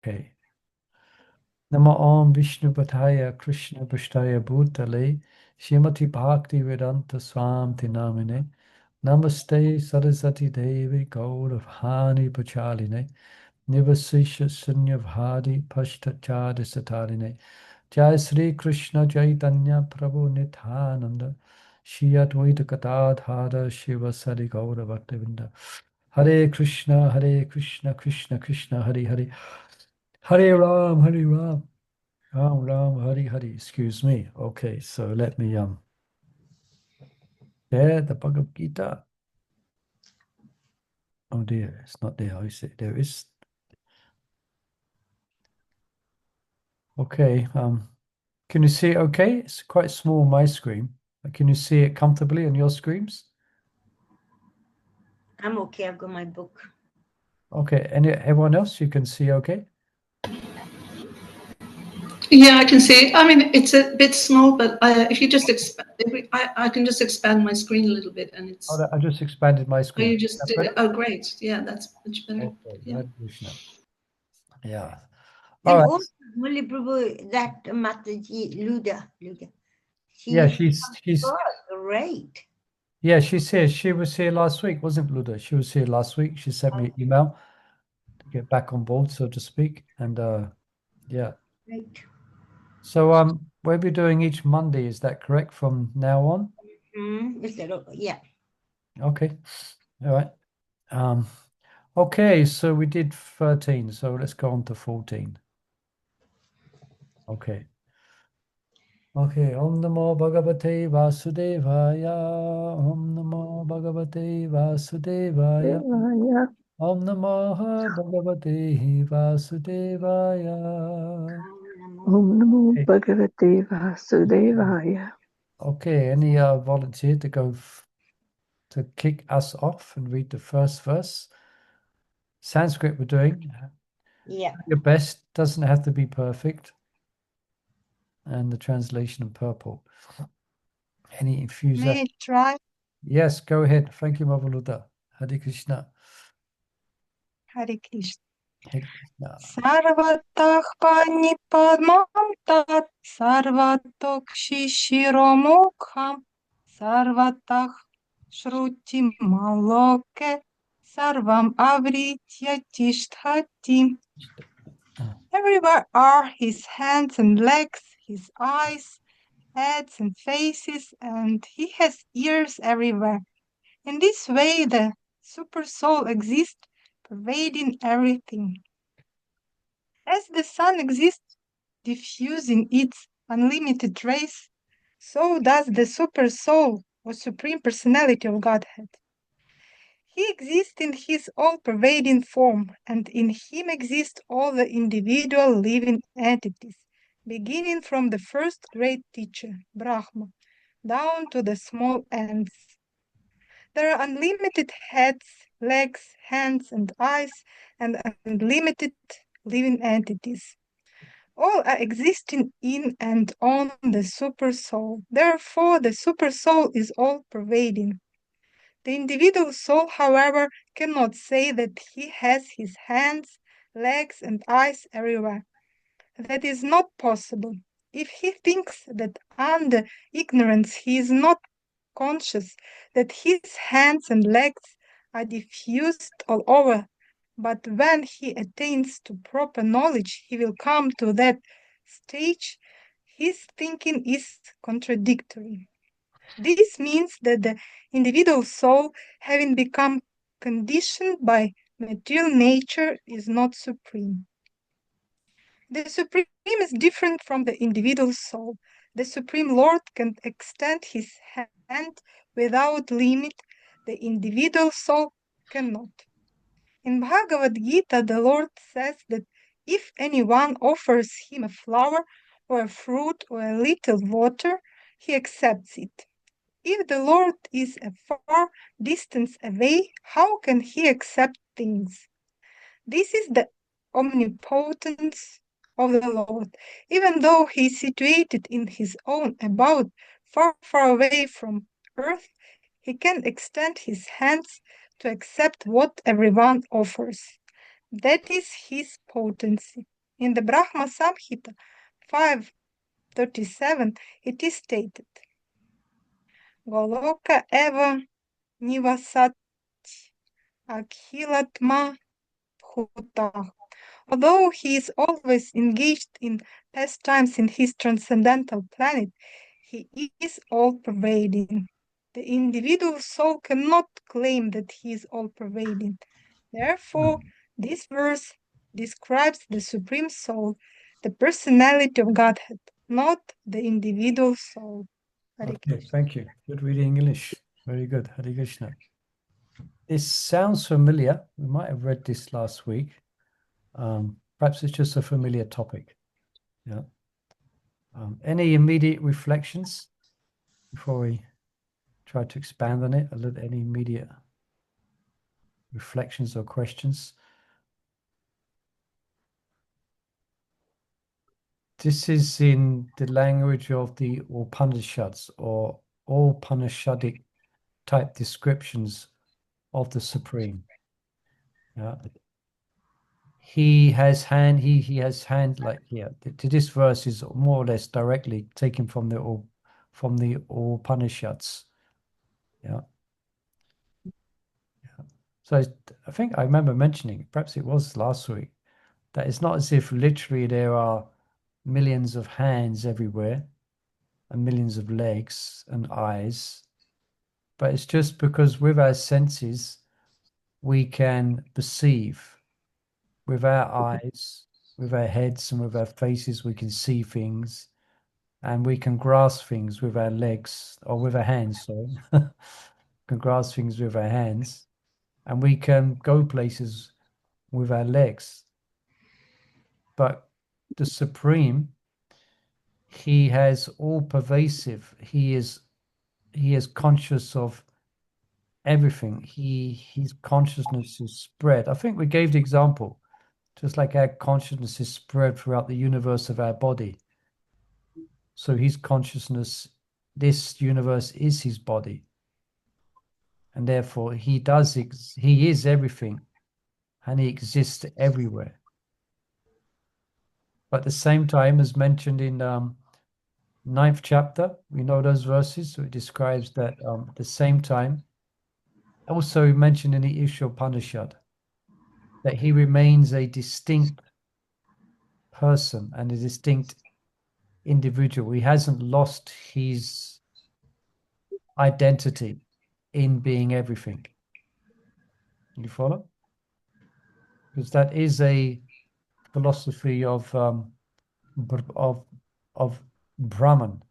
Okay. Namo Om Vishnu Pataya Krishna Pashtaya Bhutale Shrimati Bhakti Vedanta Swami Namine Namaste Saraswati Devi Gauravhani Pachaline Nivasisha Sunyavhadi Pashtachari Satarine Jai Sri Krishna Chaitanya Prabhu Nityananda Shri Advaita Gadadhara Shiva Sari Gaura Bhaktivinda Hare Krishna Krishna Krishna Hare Hare Hare Ram Ram Ram Hare Hare. Excuse me. Okay, so let me share the Bhagavad Gita. Oh dear, it's not there. I see there is. Okay, can you see it okay? It's quite small on my screen. Can you see it comfortably on your screens? I'm okay. I've got my book. Okay, everyone else you can see okay? Yeah, I can see it. I mean, it's a bit small, but if you just expand, I can just expand my screen a little bit, and it's. Oh, I just expanded my Oh, screen. you just did it. Oh, great. Yeah, that's much better. Okay, Yeah. Hare Krishna. Yeah. And All right. also, Murli Prabhu, that Mataji, Luda. Yeah, she's great. yeah, she says she was here last week, wasn't Luda? She was here last week. She sent me an email to get back on board, so to speak. And yeah. Right. So we'll be doing each Monday, is that correct, from now on? Is that yeah. Okay. All right. Okay, so we did 13, so let's go on to 14. Okay. Okay, Om Namo Bhagavate Vasudevaya. Om Namo Bhagavate Vasudevaya. Om Namo Bhagavate Vasudevaya. Om Namo Okay. Bhagavate Vasudevaya. Okay, any volunteer to go to kick us off and read the first verse? Sanskrit we're doing. Yeah. Your best, doesn't have to be perfect. And the translation in purple. Any enthusiasm? May I try? Yes, go ahead. Thank you, Mavaluda. Hare Krishna. Hare Krishna. Hare Krishna. Sarvatah Panipadmam Tat Sarvatokshi Shiromukham Sarvatah Shruti Maloke Sarvam Avritya Tishtati. Everywhere are his hands and legs, his eyes, heads and faces, and he has ears everywhere. In this way, the Supersoul exists, pervading everything. As the sun exists, diffusing its unlimited rays, so does the Supersoul, or Supreme Personality of Godhead. He exists in his all-pervading form, and in him exist all the individual living entities, beginning from the first great teacher, Brahma, down to the small ants. There are unlimited heads, legs, hands, and eyes, and unlimited living entities. All are existing in and on the Supersoul. Therefore, the Supersoul is all-pervading. The individual soul, however, cannot say that he has his hands, legs, and eyes everywhere. That is not possible. If he thinks that under ignorance he is not conscious that his hands and legs are diffused all over, but when he attains to proper knowledge, he will come to that stage. His thinking is contradictory. This means that the individual soul, having become conditioned by material nature, is not supreme. The Supreme is different from the individual soul. The Supreme Lord can extend his hand without limit. The individual soul cannot. In Bhagavad Gita, the Lord says that if anyone offers him a flower or a fruit or a little water, he accepts it. If the Lord is a far distance away, how can he accept things? This is the omnipotence of the Lord. Even though he is situated in his own abode, far, far away from earth, he can extend his hands to accept what everyone offers. That is his potency. In the Brahma Samhita 5:37, it is stated, Goloka eva nivasat akhilatma bhutah. Although he is always engaged in pastimes in his transcendental planet, he is all-pervading. The individual soul cannot claim that he is all-pervading. Therefore, this verse describes the Supreme Soul, the personality of Godhead, not the individual soul. Hare Okay, Krishna. thank you. Good reading English. Very good. Hare Krishna. This sounds familiar. We might have read this last week. Perhaps it's just a familiar topic. Yeah. Any immediate reflections before we try to expand on it? Any immediate reflections or questions? This is in the language of the Upanishads or Upanishadic type descriptions of the Supreme. Yeah. He has hand like here. This verse is more or less directly taken from the Upanishads. Yeah. So I think I remember mentioning, perhaps it was last week, that it's not as if literally there are millions of hands everywhere and millions of legs and eyes, but it's just because with our senses we can perceive. With our eyes, with our heads and with our faces, we can see things and we can grasp things with our legs or with our hands, sorry. Can grasp things with our hands and we can go places with our legs. But the Supreme, he has all pervasive. He is conscious of everything. His consciousness is spread. I think we gave the example, just like our consciousness is spread throughout the universe of our body. So his consciousness, this universe is his body. And therefore he is everything and he exists everywhere. But at the same time, as mentioned in 9th chapter, we know those verses, so it describes that at the same time, also mentioned in the Ishopanishad, that he remains a distinct person and a distinct individual. He hasn't lost his identity in being everything. You follow? Because that is a philosophy of Brahman,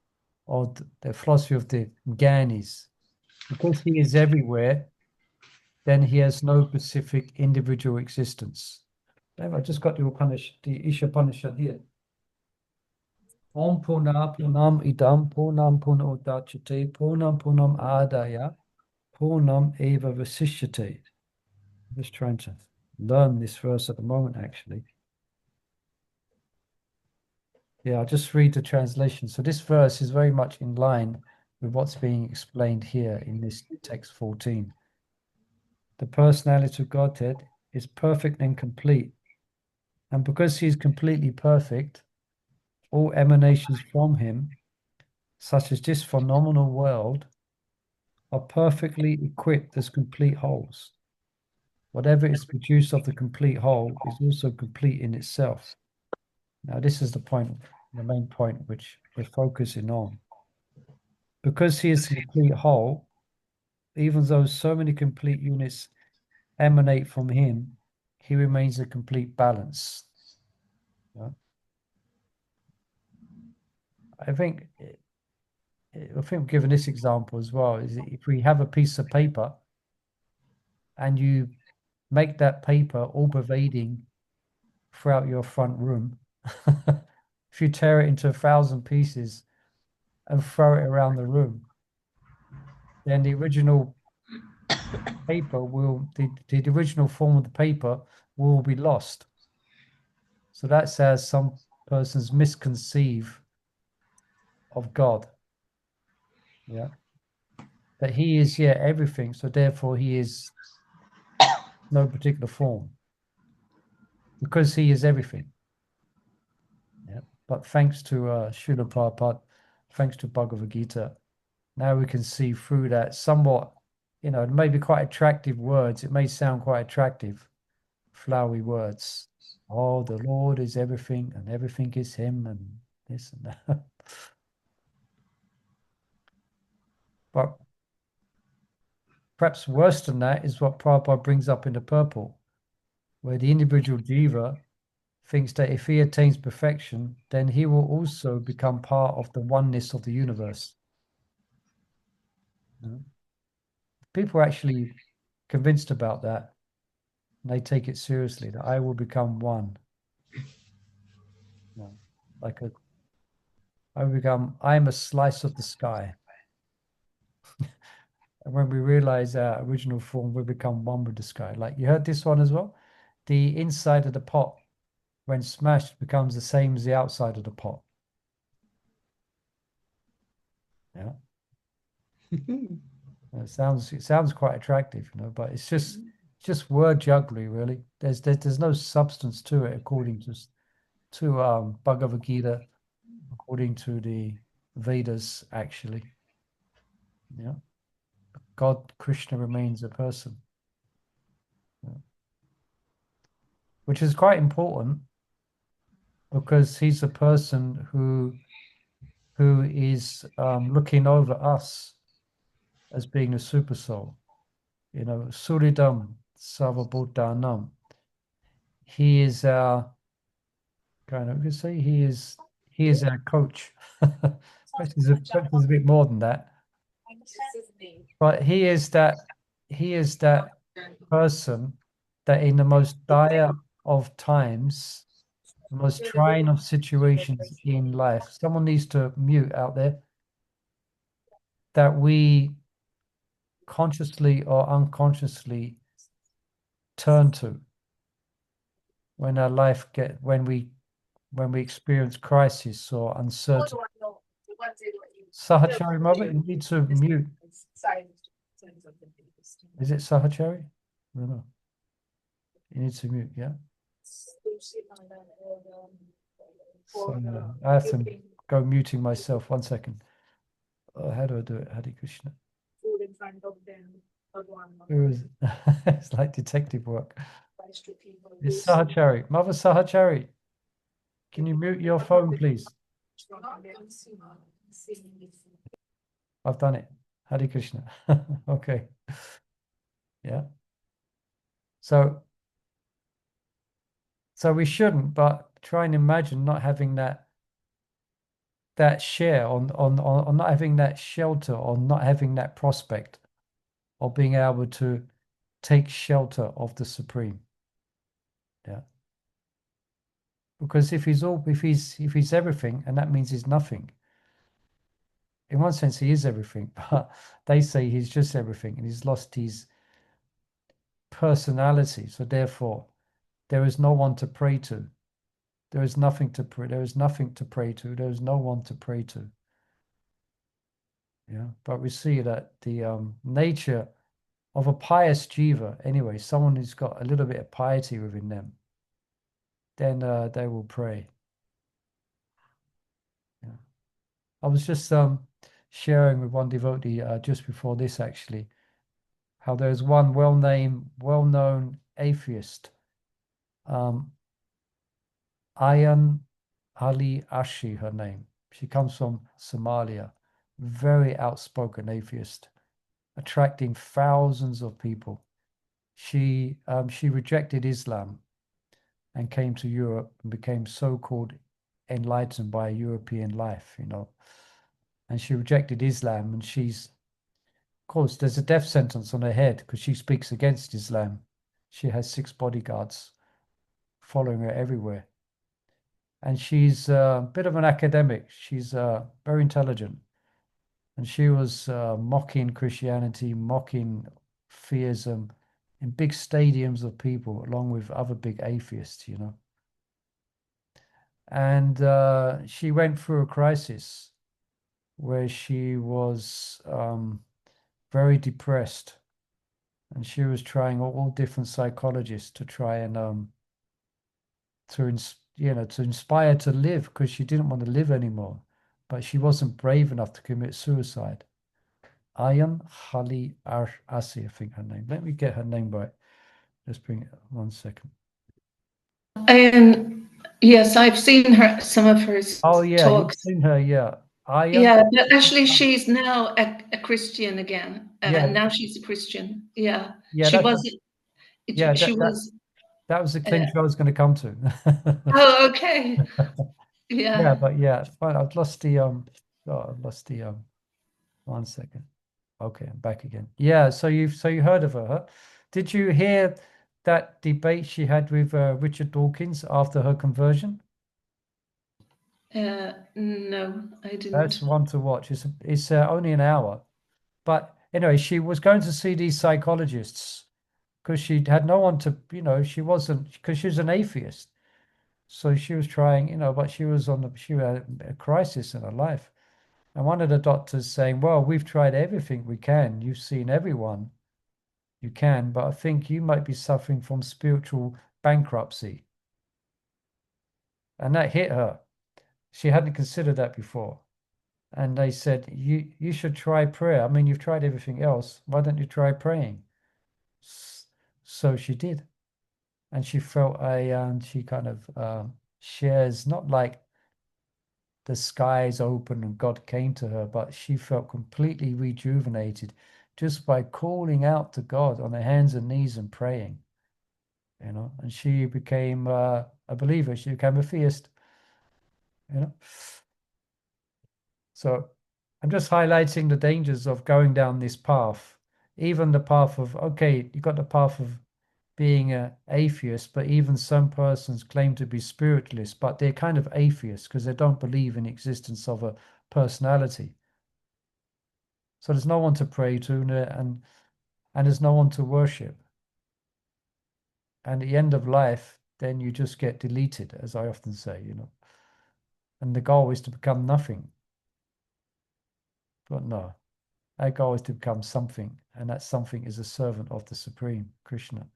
or the philosophy of the Gyanis. Because he is everywhere, then he has no specific individual existence. I just got the Ishopanishad here. Om Purna Purnam Idam Purnam Purna Udachyate Purnam Purnam Adaya Purnam Eva Vasishyate. I'm just trying to learn this verse at the moment, actually. Yeah, I'll just read the translation. So this verse is very much in line with what's being explained here in this text 14. The personality of Godhead is perfect and complete. And because he is completely perfect, all emanations from him, such as this phenomenal world, are perfectly equipped as complete wholes. Whatever is produced of the complete whole is also complete in itself. Now, this is the point, the main point which we're focusing on. Because he is a complete whole, even though so many complete units emanate from him, he remains a complete balance. Yeah. I think given this example as well, is if we have a piece of paper and you make that paper all pervading throughout your front room, if you tear it into 1,000 pieces and throw it around the room, then the original paper the original form of the paper will be lost. So that's how some persons misconceive of God. Yeah. That he is, everything, so therefore he is no particular form. because he is everything. Yeah. But thanks to Srila Prabhupada, thanks to Bhagavad Gita, now we can see through that somewhat, it may be quite attractive words. It may sound quite attractive, flowery words. Oh, the Lord is everything and everything is him and this and that. But perhaps worse than that is what Prabhupada brings up in the purple, where the individual jiva thinks that if he attains perfection, then he will also become part of the oneness of the universe. People are actually convinced about that, and they take it seriously, that I will become one. I'm a slice of the sky. And when we realize our original form, we become one with the sky. Like you heard this one as well? The inside of the pot, when smashed, becomes the same as the outside of the pot. Yeah. It sounds quite attractive, but it's just word jugglery, really. There's no substance to it, according to Bhagavad Gita, according to the Vedas, actually. Yeah. God, Krishna remains a person. Yeah. Which is quite important because he's a person who is looking over us as being a super soul. Suridam Sarvabhutanam. He is our we could say he is our coach. Question's a bit more than that. But he is that person that in the most dire of times, the most trying of situations in life, someone needs to mute out there, that we consciously or unconsciously turn to when our life when we experience crisis or uncertainty. Sahachari Mother, you need to mute. Is it Sahachari? I don't know. You need to mute, yeah? So, I have to go muting myself. 1 second. How do I do it? Hare Krishna. It's like detective work. It's Sahachari. Mother Sahachari. Can you mute your phone, please? I've done it. Hare Krishna. Okay. Yeah. So we shouldn't, but try and imagine not having that share on not having that shelter, or not having that prospect of being able to take shelter of the Supreme. Yeah. Because if he's everything, and that means he's nothing. In one sense, he is everything, but they say he's just everything, and he's lost his personality. So therefore, there is no one to pray to. There is nothing to pray. There is nothing to pray to. There is no one to pray to. Yeah, but we see that the nature of a pious jiva, anyway, someone who's got a little bit of piety within them, then they will pray. Yeah. I was just sharing with one devotee just before this, actually, how there's one well-known atheist, Ayan Ali Ashi, her name. She comes from Somalia, very outspoken atheist, attracting thousands of people. She rejected Islam and came to Europe and became so-called enlightened by European life, And she rejected Islam, and of course, there's a death sentence on her head because she speaks against Islam. She has 6 bodyguards following her everywhere. And she's a bit of an academic. She's very intelligent. And she was mocking Christianity, mocking theism in big stadiums of people, along with other big atheists, And she went through a crisis where she was very depressed. And she was trying all different psychologists to try and to inspire to live, because she didn't want to live anymore, but she wasn't brave enough to commit suicide. Ayan Hali Asi, I think her name. Let me get her name right. Let's bring it 1 second. And yes, I've seen some of her Oh yeah, you've talks. seen her, yeah. Ayan. Yeah, but actually she's now a Christian again. Yeah. Now she's a Christian. Yeah. Yeah, She that's wasn't. yeah, She was. that was the clincher I was going to come to. Oh, okay. Yeah. Yeah, but yeah, fine. I've lost the 1 second. Okay, I'm back again. Yeah, so you heard of her, huh? Did you hear that debate she had with Richard Dawkins after her conversion? No, I didn't. That's one to watch. It's only an hour, but anyway, she was going to see these psychologists because she had no one to, she wasn't, because she was an atheist. So she was trying, but she had a crisis in her life. And one of the doctors saying, well, we've tried everything we can. You've seen everyone you can, but I think you might be suffering from spiritual bankruptcy. And that hit her. She hadn't considered that before. And they said, you should try prayer. I mean, you've tried everything else. Why don't you try praying? So she did. And she felt and she kind of shares, not like the skies opened and God came to her, but she felt completely rejuvenated just by calling out to God on her hands and knees and praying, and she became a believer. She became a theist, you know. So I'm just highlighting the dangers of going down this path, even the path of, okay, you got the path of being an atheist, but even some persons claim to be spiritualists, but they're kind of atheists because they don't believe in the existence of a personality. So there's no one to pray to, and there's no one to worship. And at the end of life, then you just get deleted, as I often say, And the goal is to become nothing. But no, our goal is to become something, and that something is a servant of the Supreme, Krishna.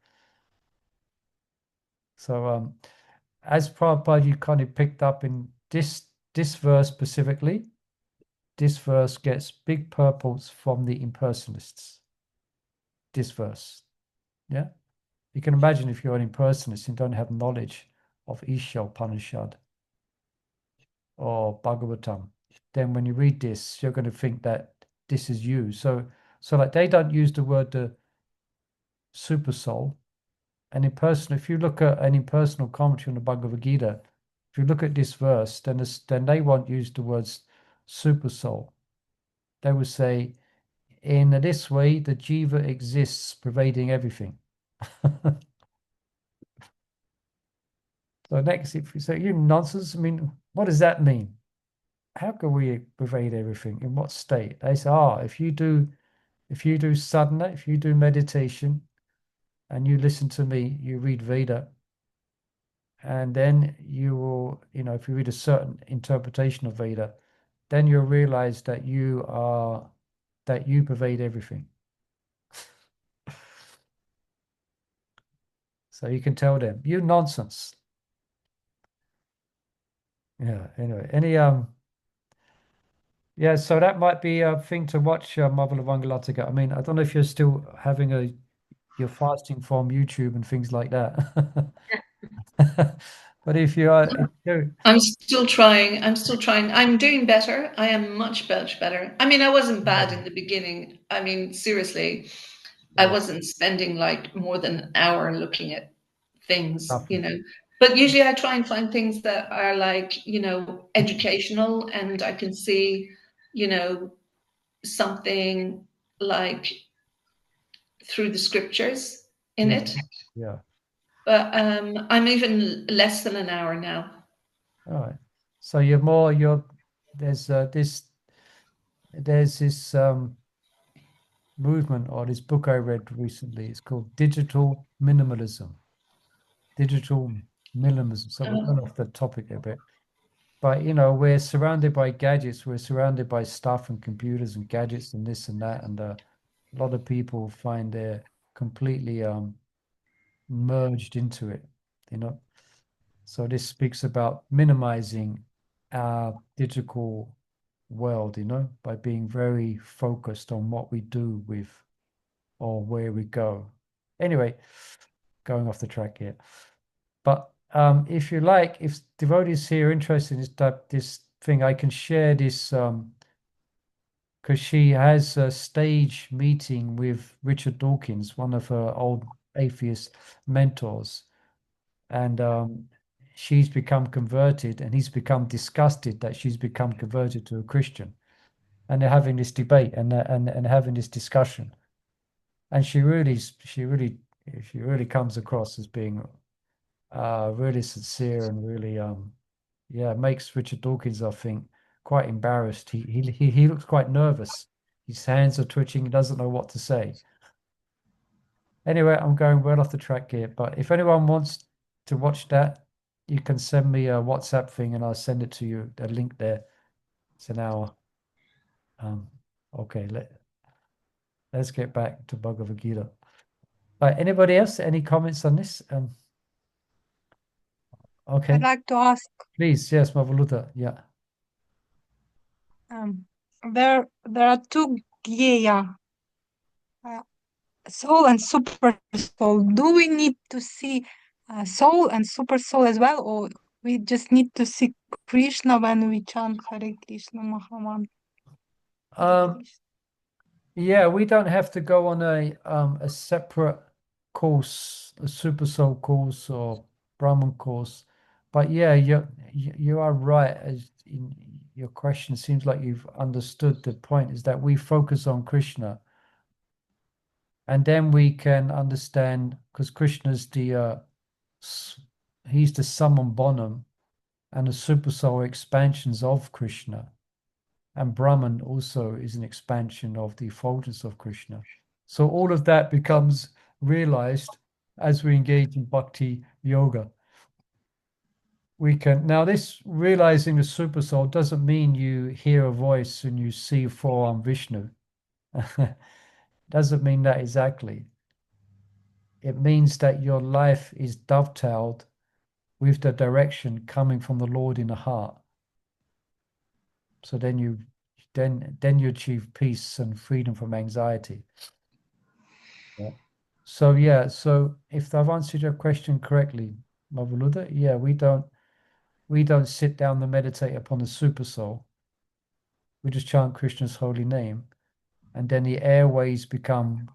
So as Prabhupada, you kind of picked up in this verse specifically, this verse gets big purports from the impersonalists. This verse, yeah? You can imagine if you're an impersonalist and don't have knowledge of Isha Upanishad or Bhagavatam, then when you read this, you're going to think that this is you. So like they don't use the word the super soul. And if you look at an impersonal commentary on the Bhagavad Gita, if you look at this verse, then they won't use the words super soul. They will say, in this way, the jiva exists, pervading everything. So next, if you say, you nonsense, I mean, what does that mean? How can we pervade everything? In what state? They say, if you do sadhana, if you do meditation, and you listen to me, you read Veda, and then you will, if you read a certain interpretation of Veda, then you'll realize that you pervade everything. So you can tell them, you nonsense. Yeah, anyway, yeah, so that might be a thing to watch, Marvel of Angalatika. I mean, I don't know if you're still having you're fasting from YouTube and things like that. But if you are, I'm still trying. I'm doing better. I am much better. I mean, I wasn't bad in the beginning. I mean, seriously, I wasn't spending like more than an hour looking at things, Nothing. But usually I try and find things that are like, educational, and I can see, something like through the scriptures in it. Yeah. But I'm even less than an hour now. All right. So there's this movement, or this book I read recently. It's called Digital Minimalism. Digital minimalism. So we're going off the topic a bit. But we're surrounded by gadgets, we're surrounded by stuff and computers and gadgets and this and that, and a lot of people find they're completely merged into it, So this speaks about minimizing our digital world, by being very focused on what we do with or where we go. Anyway, going off the track here. But if you like, if devotees here are interested in this thing, I can share this because she has a stage meeting with Richard Dawkins, one of her old atheist mentors, and she's become converted, and he's become disgusted that she's become converted to a Christian, and they're having this debate and having this discussion, and she really comes across as being really sincere and really yeah, makes Richard Dawkins, I think, quite embarrassed. He looks quite nervous. His hands are twitching. He doesn't know what to say. Anyway, I'm going well off the track here. But if anyone wants to watch that, you can send me a WhatsApp thing, and I'll send it to you. A link there. It's an hour. Okay, let's get back to Bhagavad Gita. Anybody else? Any comments on this? Okay, I'd like to ask, please. Yes, Mavaluta. Yeah. there are two Gya, soul and super soul. Do we need to see soul and super soul as well, or we just need to see Krishna when we chant Hare Krishna Mahamantra? Hare Krishna. Yeah, we don't have to go on a separate course, a super soul course or Brahman course. But yeah, you are right. As in your question seems like you've understood the point is that we focus on Krishna, and then we can understand because Krishna's he's the summum bonum, and the super soul expansions of Krishna. And Brahman also is an expansion of the effulgence of Krishna. So all of that becomes realized as we engage in bhakti yoga. We can now this realizing the super soul doesn't mean you hear a voice and you see four-armed Vishnu. Doesn't mean that exactly. It means that your life is dovetailed with the direction coming from the Lord in the heart. So then you achieve peace and freedom from anxiety. Yeah. So if I've answered your question correctly, Mavuluda, yeah, we don't sit down and meditate upon the super soul. We just chant Krishna's holy name, and then the airways become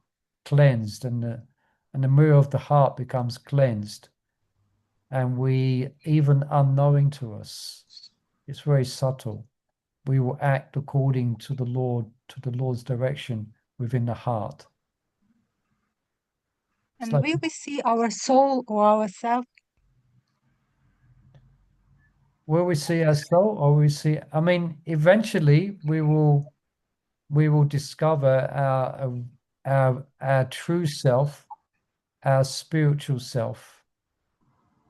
cleansed, and the mirror of the heart becomes cleansed, and we, even unknowing to us, it's very subtle. We will act according to the Lord's direction within the heart. And will we see our soul or ourselves? Will we see our soul, or we see? I mean, eventually we will discover our true self, our spiritual self.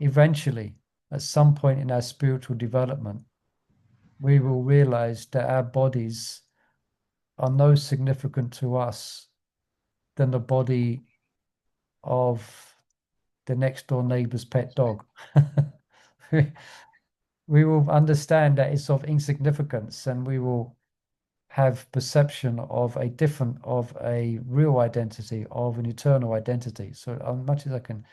Eventually, at some point in our spiritual development, we will realize that our bodies are no significant to us than the body of the next door neighbor's pet dog. We will understand that it's of insignificance, and we will have perception of a real identity, of an eternal identity. So as much as I can,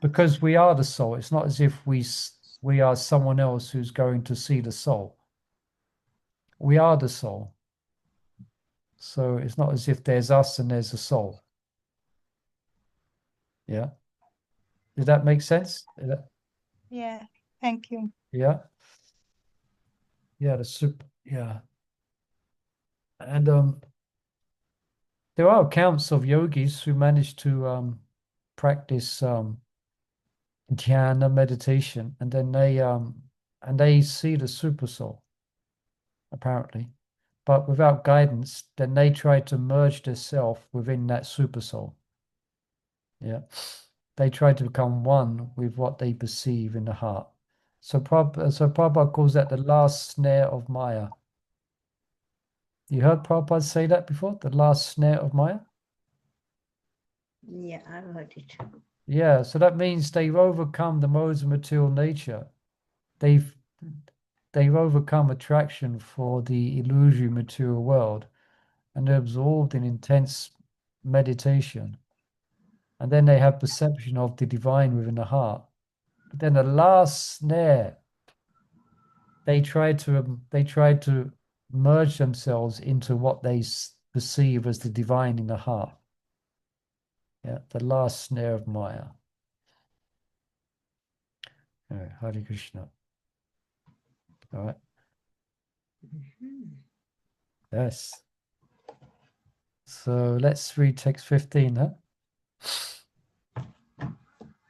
because we are the soul, it's not as if we are someone else who's going to see the soul. We are the soul. So it's not as if there's us and there's a soul. Yeah. Did that make sense? Yeah, thank you. Yeah. Yeah, yeah. And there are accounts of yogis who managed to practice dhyana meditation, and then they see the super soul, apparently. But without guidance, then they try to merge their self within that super soul. Yeah. They try to become one with what they perceive in the heart. So Prabhupada calls that the last snare of Maya. You heard Prabhupada say that before? The last snare of Maya? Yeah, I've heard it. Yeah, so that means they've overcome the modes of material nature. They've overcome attraction for the illusory material world, and they're absorbed in intense meditation. And then they have perception of the divine within the heart. But then the last snare, they try to merge themselves into what they perceive as the divine in the heart. Yeah, the last snare of Maya. All right, Hare Krishna. All right. Yes. So let's read text 15, huh?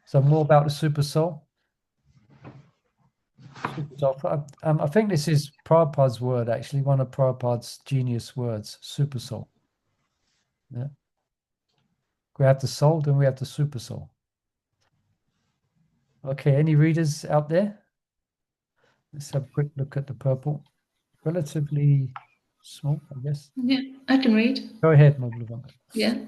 So more about the super soul. I think this is Prabhupada's word, actually, one of Prabhupada's genius words, super soul. Yeah. We have the soul, then we have the super soul. Okay, any readers out there? Let's have a quick look at the purple. Relatively small, I guess. Yeah, I can read. Go ahead, Madhulavan. Yeah.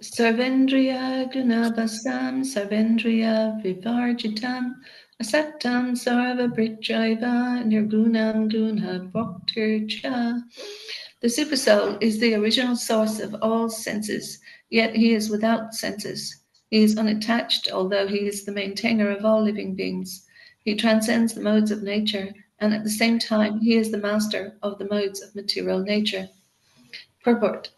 Sarvendriya gunabhasam sarvendriya vivarjitam asattam sarva brichaiva nirgunam guna bhaktircha. The Supersoul is the original source of all senses, yet he is without senses. He is unattached, although he is the maintainer of all living beings. He transcends the modes of nature, and at the same time he is the master of the modes of material nature. Purport.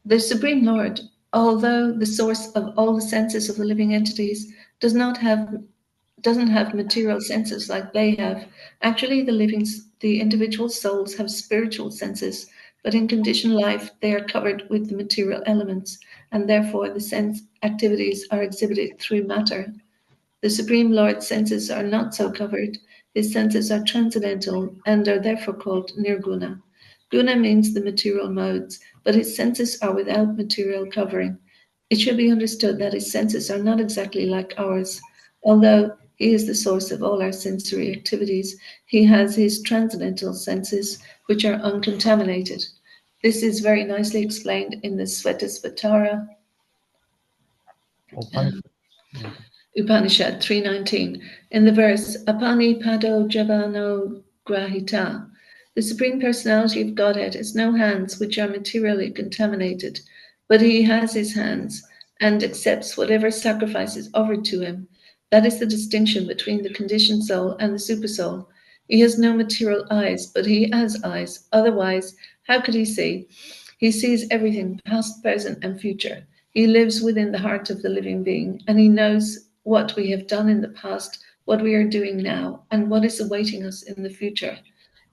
The Supreme Lord, although the source of all the senses of the living entities, doesn't have material senses like they have. Actually, the individual souls have spiritual senses, but in conditioned life they are covered with the material elements, and therefore the sense activities are exhibited through matter. The Supreme Lord's senses are not so covered. His senses are transcendental and are therefore called nirguna. Guna means the material modes, but his senses are without material covering. It should be understood that his senses are not exactly like ours. Although he is the source of all our sensory activities, he has his transcendental senses, which are uncontaminated. This is very nicely explained in the Svetasvatara Yeah. Upanishad 3:19, in the verse Apani Pado Javano Grahita. The Supreme Personality of Godhead has no hands which are materially contaminated, but he has his hands and accepts whatever sacrifice is offered to him. That is the distinction between the conditioned soul and the supersoul. He has no material eyes, but he has eyes. Otherwise, how could he see? He sees everything, past, present, and future. He lives within the heart of the living being, and he knows what we have done in the past, what we are doing now, and what is awaiting us in the future.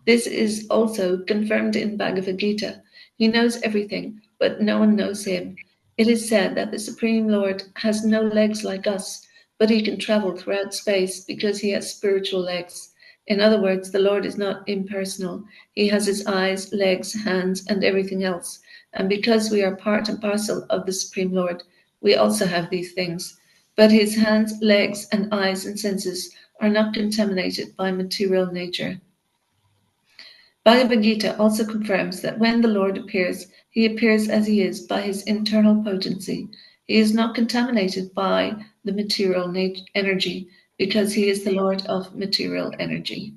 This is also confirmed in Bhagavad Gita. He knows everything, but no one knows him. It is said that the Supreme Lord has no legs like us, but he can travel throughout space because he has spiritual legs. In other words, the Lord is not impersonal. He has his eyes, legs, hands, and everything else. And because we are part and parcel of the Supreme Lord, we also have these things. But his hands, legs, and eyes and senses are not contaminated by material nature. Bhagavad Gita also confirms that when the Lord appears, he appears as he is by his internal potency. He is not contaminated by the material energy because he is the Lord of material energy.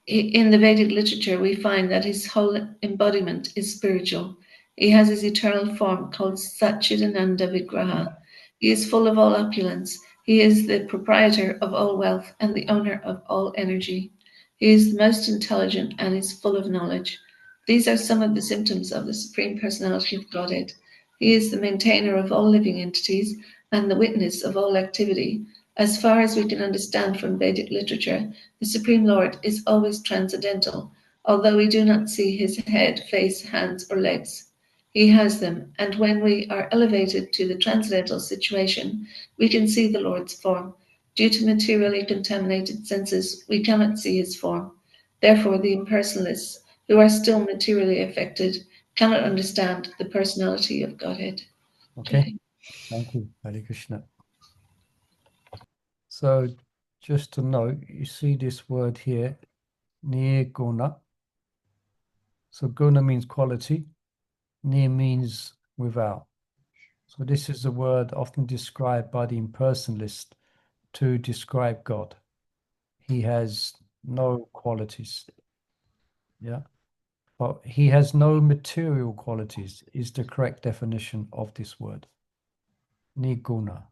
In the Vedic literature, we find that his whole embodiment is spiritual. He has his eternal form called Satchidananda Vigraha. He is full of all opulence. He is the proprietor of all wealth and the owner of all energy. He is the most intelligent and is full of knowledge. These are some of the symptoms of the Supreme Personality of Godhead. He is the maintainer of all living entities and the witness of all activity. As far as we can understand from Vedic literature, the Supreme Lord is always transcendental, although we do not see his head, face, hands, or legs. He has them, and when we are elevated to the transcendental situation, we can see the Lord's form. Due to materially contaminated senses, we cannot see his form. Therefore, the impersonalists, who are still materially affected, cannot understand the personality of Godhead. Okay, thank you, Hare Krishna. So just to note, you see this word here, nirguna. So guna means quality, nir means without. So this is a word often described by the impersonalist to describe God. He has no qualities. Yeah. But he has no material qualities is the correct definition of this word. Niguna.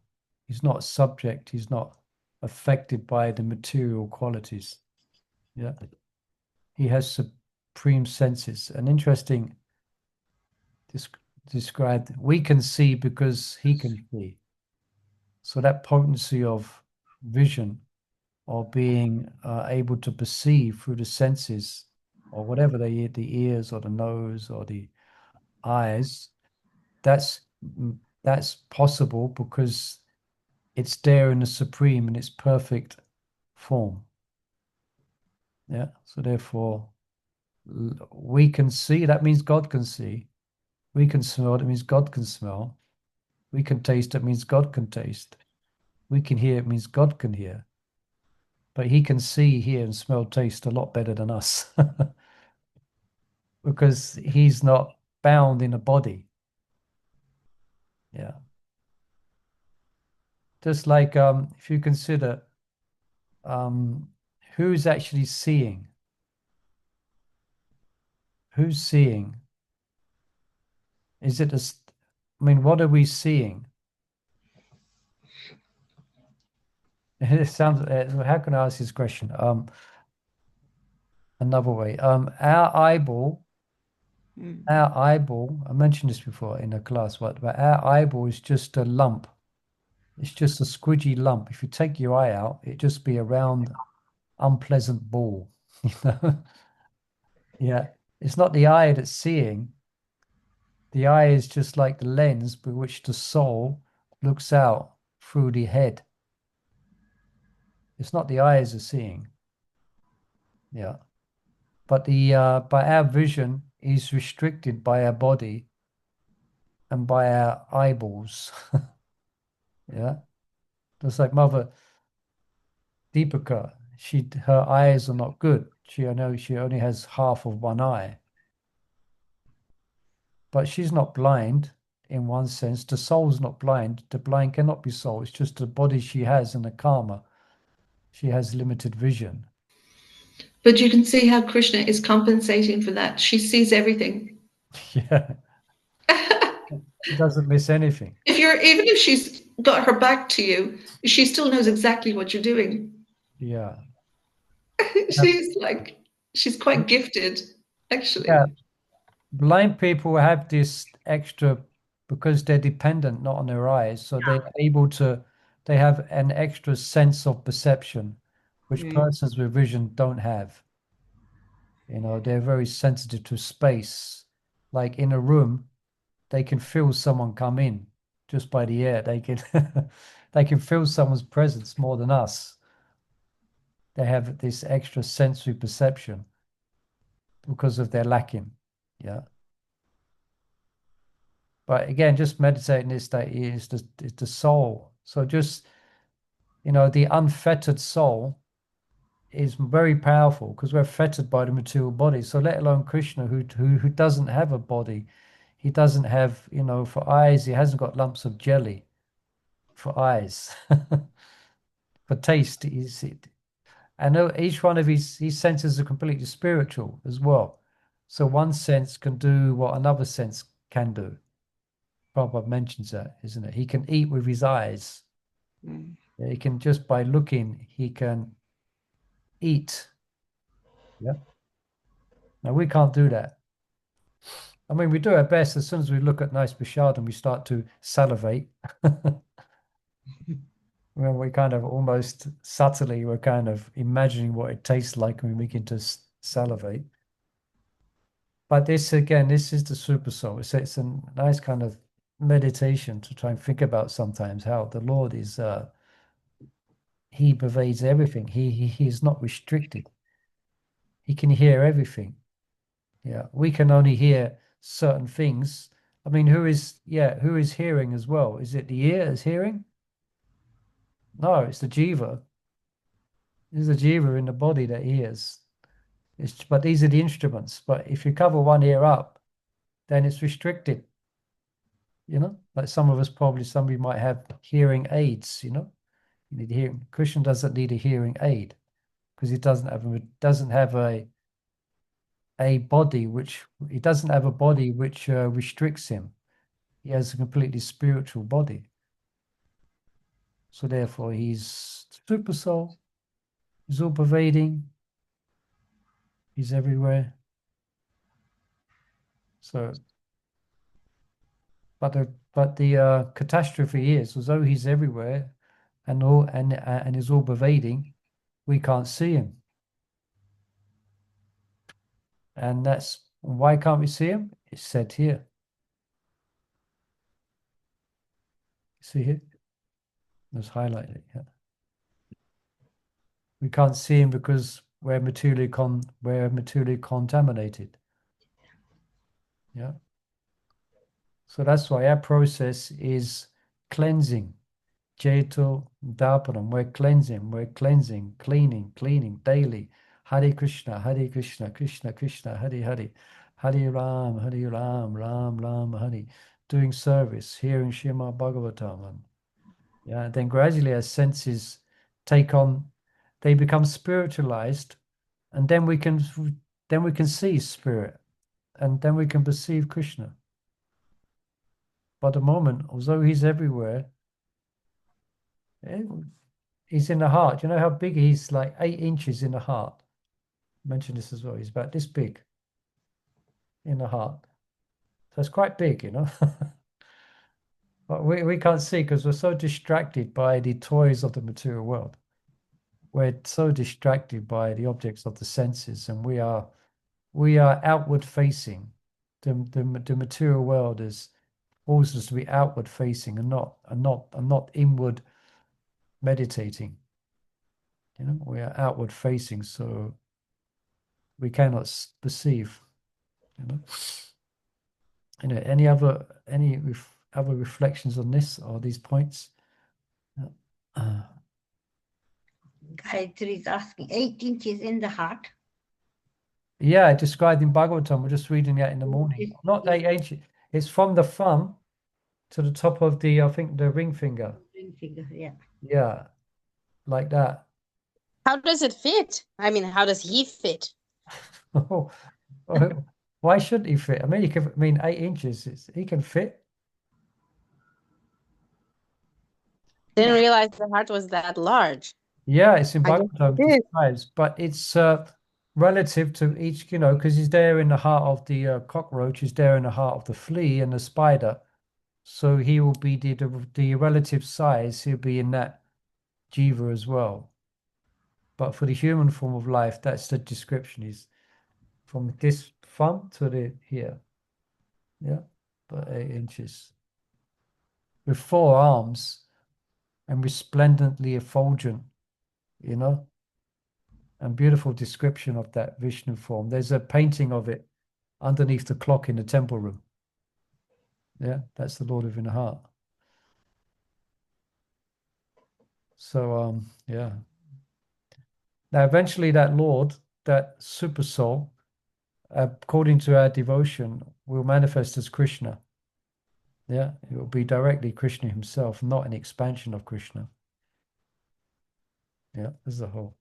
He's not subject, he's not affected by the material qualities. Yeah. He has supreme senses. An interesting described, we can see because he can see. So that potency of vision or being able to perceive through the senses or whatever the ears or the nose or the eyes, that's possible because it's there in the supreme in its perfect form. Yeah. So therefore, we can see. That means God can see. We can smell. That means God can smell. We can taste. That means God can taste. We can hear. It means God can hear. But He can see, hear, and smell, taste a lot better than us because He's not bound in a body. Yeah. Just like if you consider who's actually seeing? Who's seeing? Is it I mean, what are we seeing? It sounds, how can I ask this question? Another way. Our eyeball, I mentioned this before in a class, but our eyeball is just a lump. It's just a squidgy lump. If you take your eye out, it'd just be a round, unpleasant ball. You know? Yeah. It's not the eye that's seeing. The eye is just like the lens by which the soul looks out through the head. It's not the eyes are seeing. Yeah. But our vision is restricted by our body and by our eyeballs. Yeah. Just like Mother Deepika, her eyes are not good. She only has half of one eye. But she's not blind in one sense. The soul's not blind. The blind cannot be soul. It's just the body she has and the karma. She has limited vision. But you can see how Krishna is compensating for that. She sees everything. Yeah. She doesn't miss anything. Even if she's got her back to you, she still knows exactly what you're doing. Yeah. She's quite gifted, actually. Yeah. Blind people have this extra because they're dependent not on their eyes, so they have an extra sense of perception, which persons with vision don't have. You know, they're very sensitive to space. Like in a room, they can feel someone come in just by the air. They can they can feel someone's presence more than us. They have this extra sensory perception because of their lacking. Yeah. But again, just meditating this state is the soul. So just, the unfettered soul is very powerful because we're fettered by the material body. So let alone Krishna, who doesn't have a body, he doesn't have, for eyes, he hasn't got lumps of jelly for eyes. For taste, I know each one of his senses are completely spiritual as well. So one sense can do what another sense can do. Prabhupada mentions that, isn't it? He can eat with his eyes. He can just by looking, he can eat. Yeah. Now we can't do that. I mean, we do our best. As soon as we look at nice prashadam, we start to salivate. When we kind of almost subtly, we're kind of imagining what it tastes like when we begin to salivate. But this is the super soul. It's a nice kind of meditation to try and think about sometimes how the Lord is. He pervades everything. He is not restricted. He can hear everything. Yeah, we can only hear certain things. I mean, who is hearing as well? Is it the ear is hearing? No, it's the jiva. It's the jiva in the body that hears. But these are the instruments. But if you cover one ear up, then it's restricted. You know, like some of us probably, somebody might have hearing aids, you know. You need hearing. Krishna doesn't need a hearing aid because he doesn't have a body which he doesn't have a body which restricts him. He has a completely spiritual body. So therefore he's super soul. He's all pervading. He's everywhere. So but the catastrophe is, although he's everywhere and is all pervading, we can't see him. And that's why can't we see him? It's said here. See here? Let's highlight it. Yeah. We can't see him because we're materially contaminated. Yeah. So that's why our process is cleansing. Jeto Daparam. We're cleansing, cleaning daily. Hare Krishna, Krishna Krishna, Hare Hare. Hare Ram, Ram Hare. Doing service, hearing Srimad Bhagavatam. Yeah, then gradually our senses take on, they become spiritualized, and then we can see spirit, and then we can perceive Krishna. But the moment, although he's everywhere, he's in the heart. You know how big he's? Like 8 inches in the heart. I mentioned this as well. He's about this big in the heart. So it's quite big, you know. But we can't see because we're so distracted by the toys of the material world. We're so distracted by the objects of the senses, and we are outward facing. The material world is forces us to be outward facing and not inward meditating. You know, we are outward facing, so we cannot perceive. You know, any other reflections on this or these points? Gayatri is asking, 8 inches in the heart. Yeah, described in Bhagavatam. We're just reading that in the morning. Not 8 inches. It's from the thumb to the top of the, I think, the ring finger. Ring finger, yeah. Yeah, like that. How does it fit? I mean, how does he fit? Oh, why shouldn't he fit? I mean, 8 inches. He can fit. Didn't realize the heart was that large. Yeah, it's in I guess Bhagavatam, it is. describes, but it's relative to each, you know, because he's there in the heart of the cockroach, he's there in the heart of the flea and the spider. So he will be the relative size, he'll be in that jiva as well. But for the human form of life, that's the description, is from this thumb to the here. Yeah, but 8 inches. With 4 arms and resplendently effulgent, you know, and beautiful description of that Vishnu form. There's a painting of it underneath the clock in the temple room. Yeah, that's the Lord within the heart. So, yeah. Now, eventually that Lord, that super soul, according to our devotion, will manifest as Krishna. Yeah, it will be directly Krishna himself, not an expansion of Krishna. Yeah, as a whole.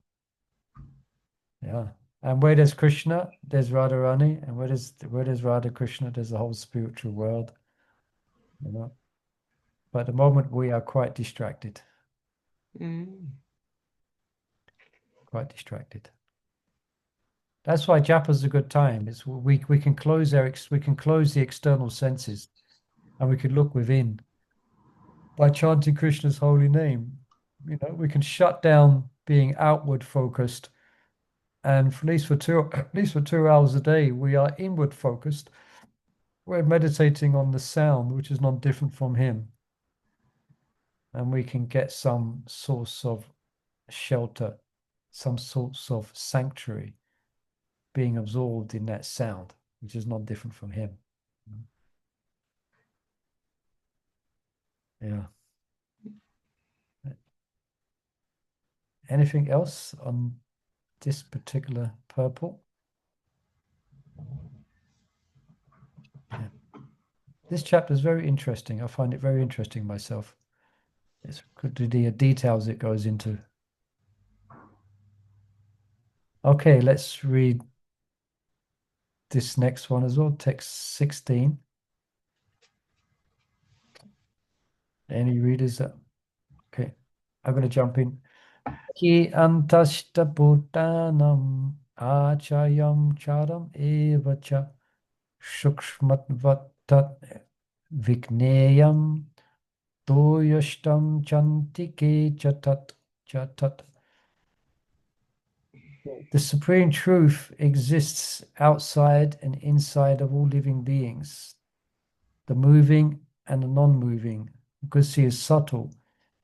Yeah. And where there's Krishna, there's Radharani, and where there's Radha Krishna, there's the whole spiritual world. You know. But at the moment we are quite distracted. Quite distracted. That's why japa is a good time. It's we can close the external senses, and we can look within by chanting Krishna's holy name. You know, we can shut down being outward focused, and at least for 2 hours a day, we are inward focused. We're meditating on the sound, which is not different from him, and we can get some source of shelter, some sorts of sanctuary, being absorbed in that sound, which is not different from him. Yeah. Anything else on this particular purple? Yeah. This chapter is very interesting. I find it very interesting myself. It's good to the details it goes into. Okay, let's read this next one as well, text 16. Any readers that? Okay, I'm going to jump in. Ki antashta bhutanam achayam charam evacha shukshmatvat vigneyam toyashtam chantike chatat. The supreme truth exists outside and inside of all living beings, the moving and the non-moving. Because he is subtle,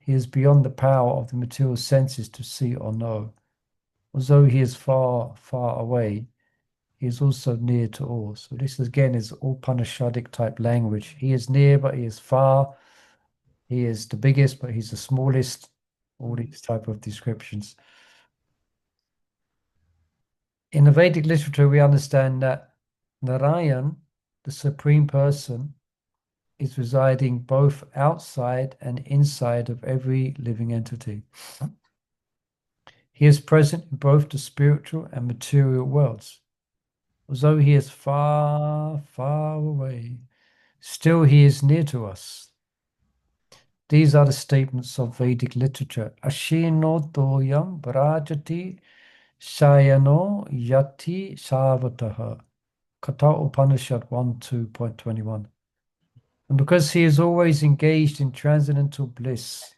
he is beyond the power of the material senses to see or know. Although he is far, far away, he is also near to all. So this again is all Upanishadic type language. He is near, but he is far. He is the biggest, but he's the smallest. All these type of descriptions. In the Vedic literature, we understand that Narayan, the Supreme Person, is residing both outside and inside of every living entity. He is present in both the spiritual and material worlds. Although he is far, far away, still he is near to us. These are the statements of Vedic literature. Ashino toyam brajati shayano yati savataha. Kata Upanishad 1:2.21. And because he is always engaged in transcendental bliss,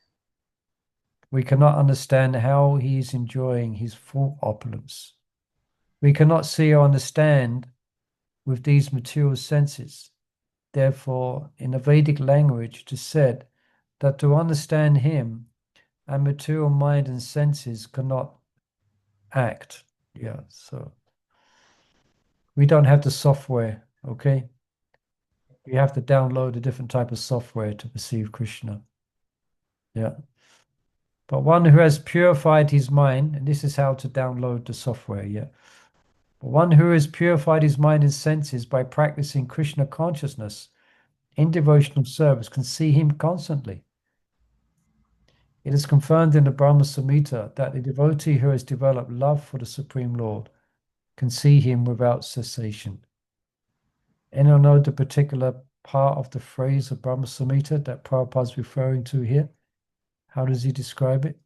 we cannot understand how he is enjoying his full opulence. We cannot see or understand with these material senses. Therefore, in the Vedic language, it is said that to understand him, our material mind and senses cannot act. Yeah, so we don't have the software, okay? We have to download a different type of software to perceive Krishna. Yeah. But one who has purified his mind, and this is how to download the software, yeah. But one who has purified his mind and senses by practicing Krishna consciousness in devotional service can see him constantly. It is confirmed in the Brahma Samhita that the devotee who has developed love for the Supreme Lord can see him without cessation. Anyone know the particular part of the phrase of Brahma Samhita that Prabhupada is referring to here? How does he describe it?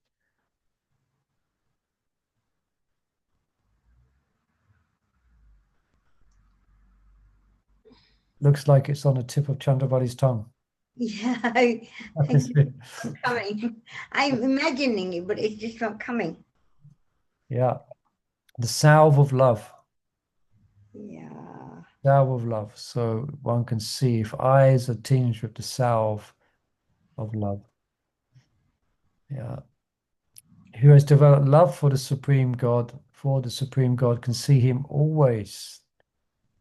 Looks like it's on the tip of Chandravali's tongue. Yeah, That is it. coming. I'm imagining it, but it's just not coming. Yeah. The salve of love. Yeah. Salve of love. So one can see if eyes are tinged with the salve of love. Yeah. Who has developed love for the Supreme God, can see him always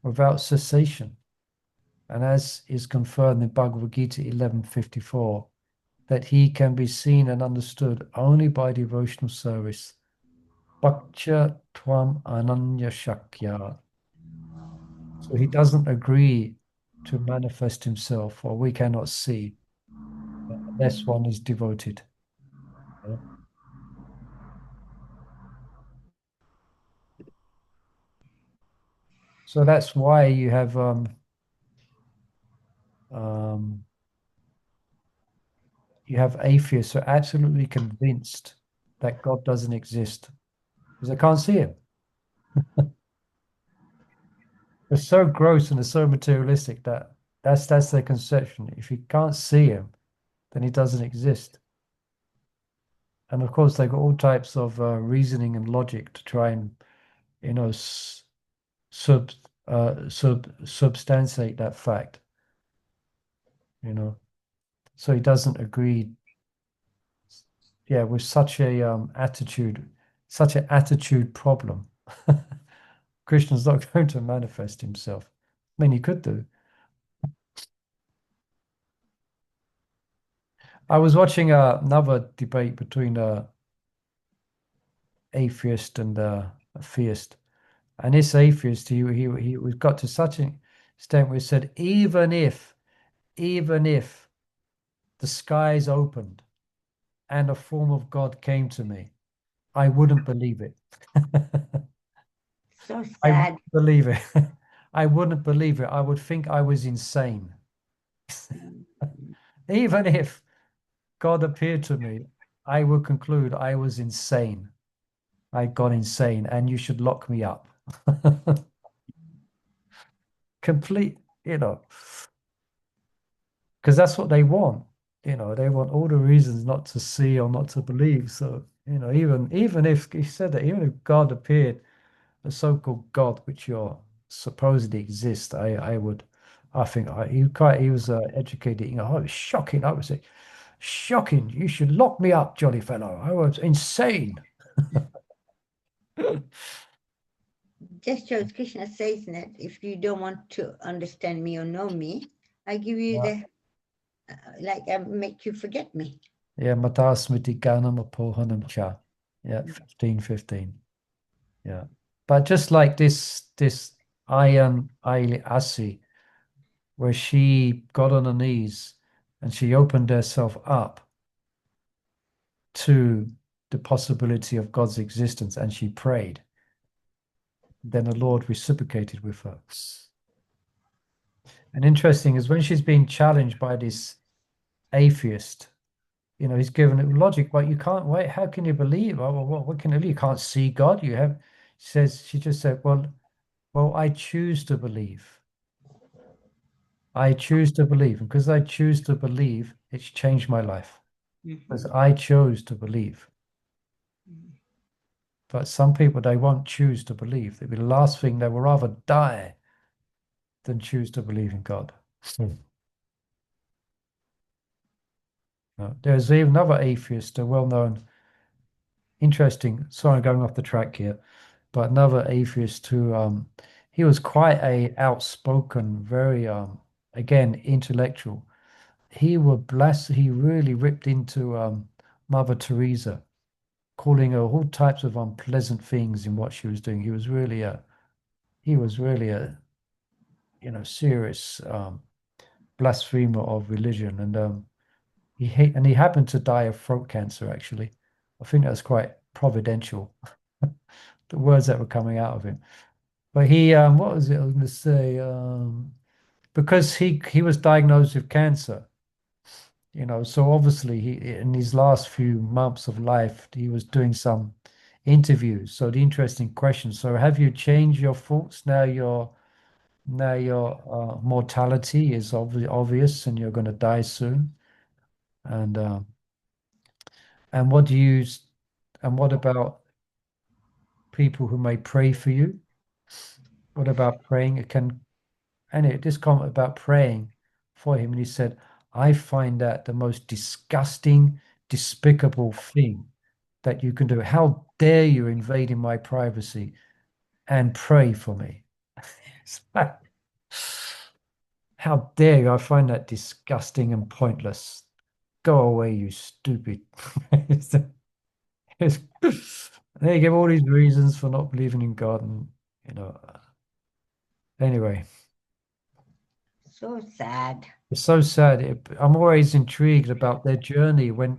without cessation. And as is confirmed in Bhagavad Gita 11:54, that he can be seen and understood only by devotional service. Bhakcha tvam ananya shakya. So he doesn't agree to manifest himself, or we cannot see, unless one is devoted. Yeah. So that's why you have atheists who are absolutely convinced that God doesn't exist because they can't see him. They're so gross and they're so materialistic that that's their conception. If you can't see him, then he doesn't exist. And of course, they've got all types of reasoning and logic to try and, you know, substantiate that fact. You know, so he doesn't agree. Yeah, with such a such an attitude problem. Krishna's not going to manifest himself. I mean, he could do. I was watching another debate between a atheist and a theist, and this atheist, he got to such an extent where he said, even if even if the skies opened and a form of God came to me, I wouldn't believe it. So I sad. wouldn't believe it. I wouldn't believe it. I would think I was insane. Even if God appeared to me, I would conclude I was insane. I'd gone insane and you should lock me up. Complete, because that's what they want. They want all the reasons not to see or not to believe. So, even if he said that, even if God appeared, the so-called God, which you're supposedly exist, I think he was educated. It was shocking. I would say, shocking. You should lock me up, jolly fellow. I was insane. Just shows Krishna says that if you don't want to understand me or know me, I give you Yeah. I make you forget me. Yeah, Mata Smriti Ganam Apohanam Cha. Yeah, 15:15. Yeah. But just like this Ayan Aili Asi, where she got on her knees and she opened herself up to the possibility of God's existence and she prayed, then the Lord reciprocated with her. And interesting is when she's being challenged by this atheist, he's given it logic, but you can't wait. How can you believe? Oh, well, what can you believe? You can't see God. She just said, well, I choose to believe. I choose to believe. And because I choose to believe, it's changed my life. Because I chose to believe. But some people, they won't choose to believe. It'll be the last thing. They will rather die than choose to believe in God. There's even another atheist, a well-known, interesting, sorry, I'm going off the track here, but another atheist who, he was quite a outspoken, very, again, intellectual. He really ripped into Mother Teresa, calling her all types of unpleasant things in what she was doing. He was really a serious blasphemer of religion, and he happened to die of throat cancer. Actually, I think that's quite providential. The words that were coming out of him. But what was it I was going to say? Because he was diagnosed with cancer, so obviously he in his last few months of life he was doing some interviews. So the interesting question: so have you changed your thoughts now? Your mortality is obvious, and you're going to die soon. And and what do you and what about people who may pray for you? What about praying? This comment about praying for him, and he said, I find that the most disgusting, despicable thing that you can do. How dare you invade in my privacy and pray for me? How dare you? I find that disgusting and pointless. Go away, you stupid. They give all these reasons for not believing in God, and you know. Anyway, So sad. it's so sad. I'm always intrigued about their journey when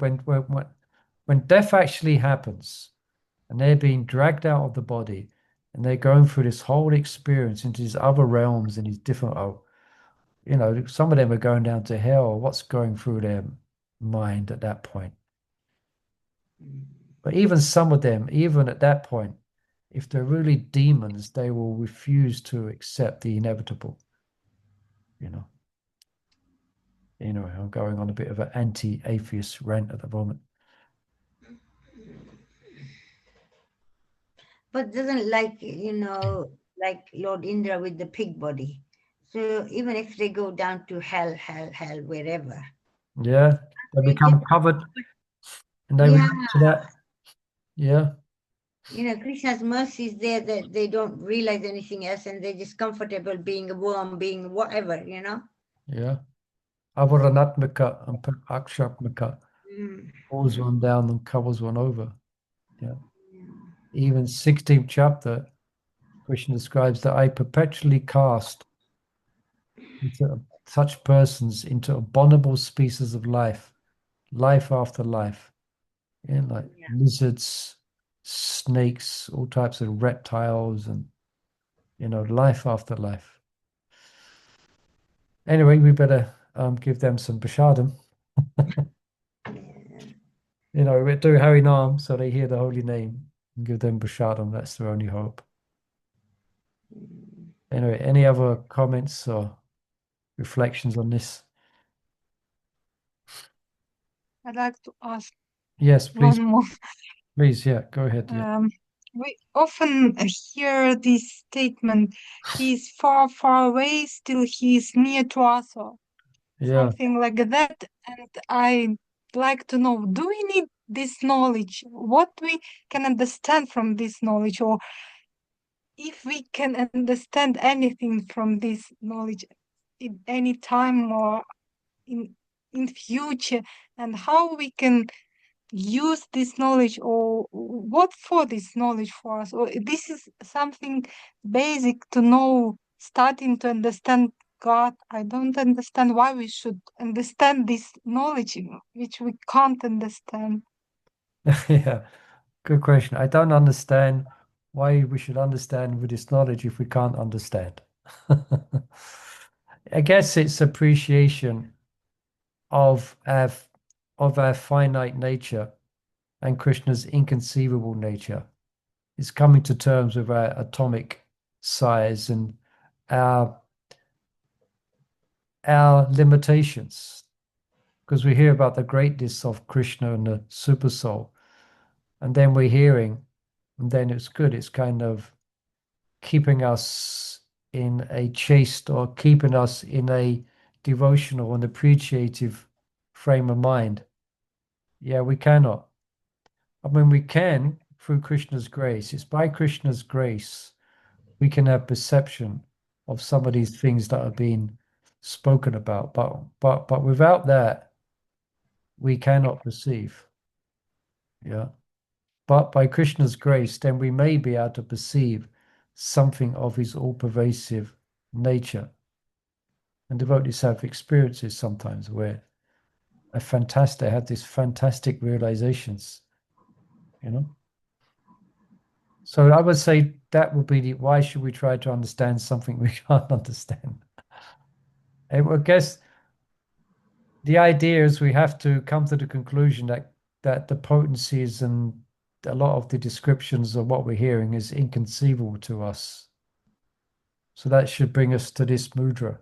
death actually happens, and they're being dragged out of the body, and they're going through this whole experience into these other realms and these different. Some of them are going down to hell. What's going through their mind at that point? But even some of them, even at that point, if they're really demons, they will refuse to accept the inevitable. I'm going on a bit of an anti-atheist rant at the moment. But doesn't like Lord Indra with the pig body. So even if they go down to hell, wherever. Yeah, they They become get- covered, and they relate to that. Yeah, Krishna's mercy is there that they don't realize anything else and they're just comfortable being a worm, being whatever, yeah. Avaranatmika and Akshatmika pulls one down and covers one over. Yeah. Even 16th chapter, Krishna describes that I perpetually cast such persons into abominable species of life, life after life. Yeah, like Yeah. lizards, snakes, all types of reptiles, and life after life. Anyway, we better give them some prashadam. We do Hari Nam so they hear the holy name and give them prashadam. That's their only hope. Anyway, any other comments or reflections on this? I'd like to ask Yes, please, one more. please, yeah, go ahead. Yeah. We often hear this statement, he's far, far away, still he's near to us, or Yeah. something like that. And I'd like to know, do we need this knowledge? What we can understand from this knowledge, or if we can understand anything from this knowledge in any time or in future, and how we can use this knowledge, or what for this knowledge for us, or this is something basic to know, starting to understand God. I don't understand why we should understand this knowledge which we can't understand. Yeah, good question. I don't understand why we should understand with this knowledge if we can't understand. I guess it's appreciation of our finite nature and Krishna's inconceivable nature. It's coming to terms with our atomic size and our limitations. Because we hear about the greatness of Krishna and the super soul, and then we're hearing, and then it's good. It's kind of keeping us in a chaste, or keeping us in a devotional and appreciative frame of mind. Yeah, we cannot. I mean, we can through Krishna's grace. It's by Krishna's grace we can have perception of some of these things that are being spoken about. But without that, we cannot perceive. Yeah. But by Krishna's grace, then we may be able to perceive something of his all-pervasive nature. And devotees have experiences sometimes where they had these fantastic realizations, you know. So I would say that would be why should we try to understand something we can't understand? I guess the idea is we have to come to the conclusion that the potencies and a lot of the descriptions of what we're hearing is inconceivable to us. So that should bring us to this mudra.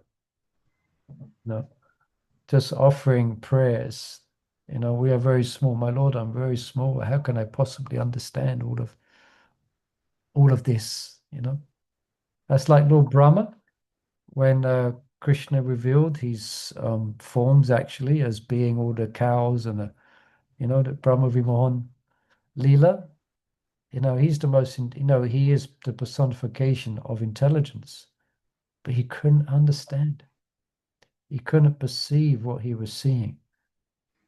Just offering prayers. We are very small. My Lord, I'm very small. How can I possibly understand all of this? That's like Lord Brahma when Krishna revealed his forms actually as being all the cows and the Brahma Vimohan Leela. He's the most. He is the personification of intelligence, but he couldn't understand. He couldn't perceive what he was seeing.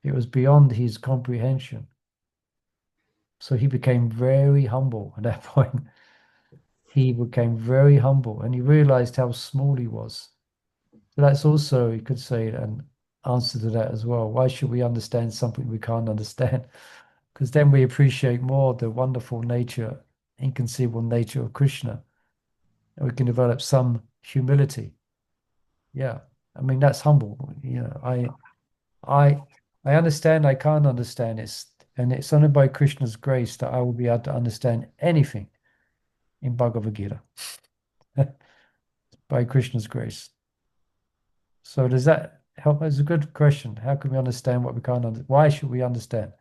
It was beyond his comprehension. So he became very humble at that point. He became very humble and he realized how small he was. So that's also, you could say, an answer to that as well. Why should we understand something we can't understand? Because then we appreciate more the wonderful nature, inconceivable nature of Krishna. And we can develop some humility. Yeah. I mean, that's humble. I understand I can't understand it. And it's only by Krishna's grace that I will be able to understand anything in Bhagavad Gita. By Krishna's grace. So does that help? It's a good question. How can we understand what we can't understand? Why should we understand?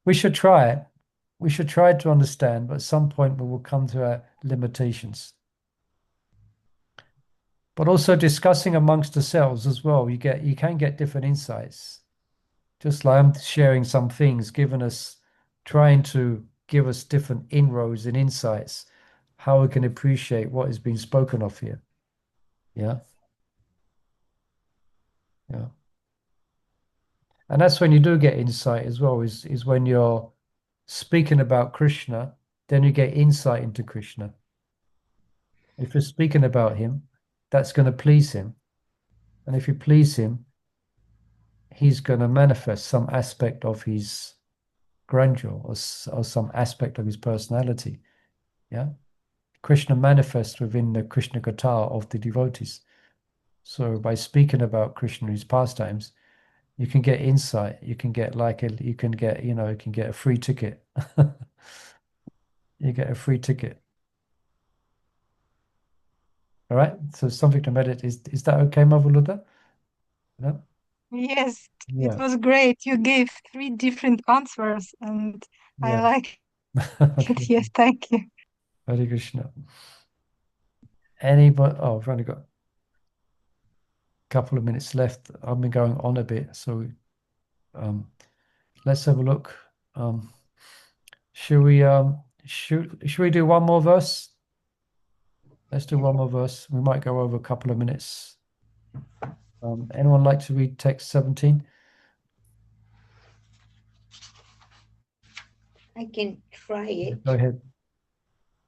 We should try it. We should try to understand, but at some point we will come to our limitations. But also discussing amongst ourselves as well, you can get different insights. Just like I'm sharing some things, trying to give us different inroads and insights, how we can appreciate what is being spoken of here. Yeah. Yeah. And that's when you do get insight as well, is when you're speaking about Krishna, then you get insight into Krishna. If you're speaking about him, that's going to please him. And if you please him, he's going to manifest some aspect of his grandeur or some aspect of his personality. Yeah. Krishna manifests within the Krishna Katha of the devotees. So by speaking about Krishna's pastimes, you can get insight. You can get you can get, you can get a free ticket. You get a free ticket. All right. So something to meditate. Is that okay, Mavuluda? Yeah. Yes, it Yeah. was great. You gave 3 different answers, and I Yeah. like Okay. it. Yes, thank you. Hare Krishna. Anybody? Oh, I've only got a couple of minutes left. I've been going on a bit, so let's have a look. Should we do one more verse? Let's do one more verse. We might go over a couple of minutes. Anyone like to read text 17? I can try it, Go ahead.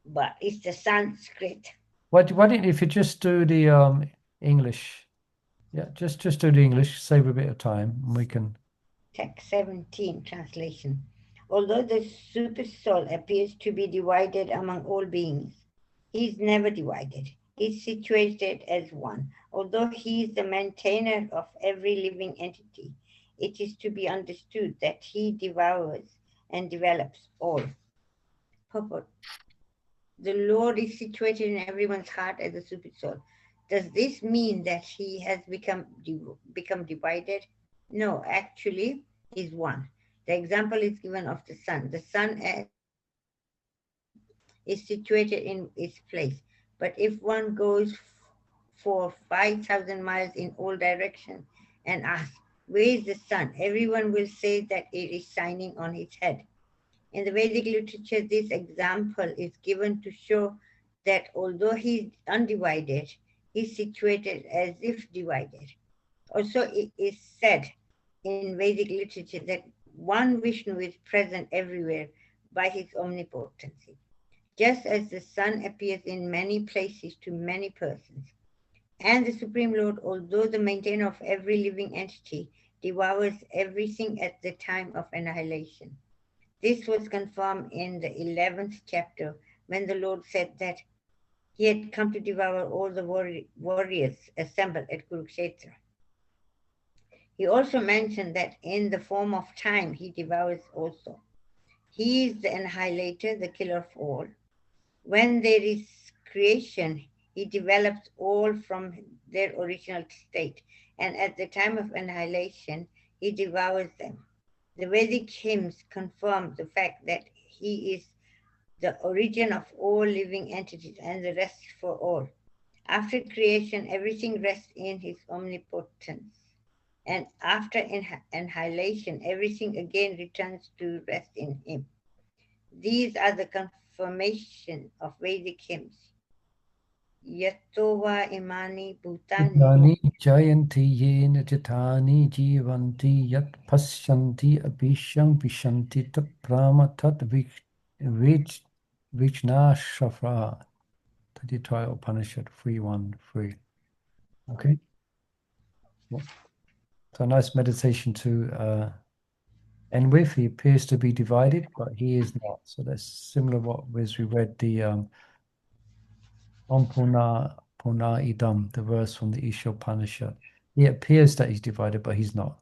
but it's the Sanskrit. Why don't you, if you just do the English? Yeah, just do the English. Save a bit of time, and we can. Text 17 translation. Although the super soul appears to be divided among all beings, he is never divided. He is situated as one. Although he is the maintainer of every living entity, it is to be understood that he devours and develops all. Purport. The Lord is situated in everyone's heart as a super soul. Does this mean that he has become divided? No, actually, is one. The example is given of the sun. The sun is situated in its place. But if one goes for 5,000 miles in all directions and asks, where is the sun? Everyone will say that it is shining on its head. In the Vedic literature, this example is given to show that although he is undivided, he is situated as if divided. Also, it is said in Vedic literature that one Vishnu is present everywhere by his omnipotency, just as the sun appears in many places to many persons. And the Supreme Lord, although the maintainer of every living entity, devours everything at the time of annihilation. This was confirmed in the 11th chapter when the Lord said that he had come to devour all the warriors assembled at Kurukshetra. He also mentioned that in the form of time he devours also. He is the annihilator, the killer of all. When there is creation, he develops all from their original state, and at the time of annihilation, he devours them. The Vedic hymns confirm the fact that he is the origin of all living entities and the rest for all. After creation, everything rests in his omnipotence. And after annihilation, everything again returns to rest in him. These are the confirmation of Vedic hymns. Yatova imani bhutani Bhutani jayanti yena jitani jivanti yat pasyanti abhisham vishanti tat prama tat vichnashafra. 33 Upanishad 313. Okay. So nice meditation to end with. He appears to be divided, but he is not. So that's similar what as we read the Om Purna Idam, the verse from the Isha Upanishad. He appears that he's divided, but he's not.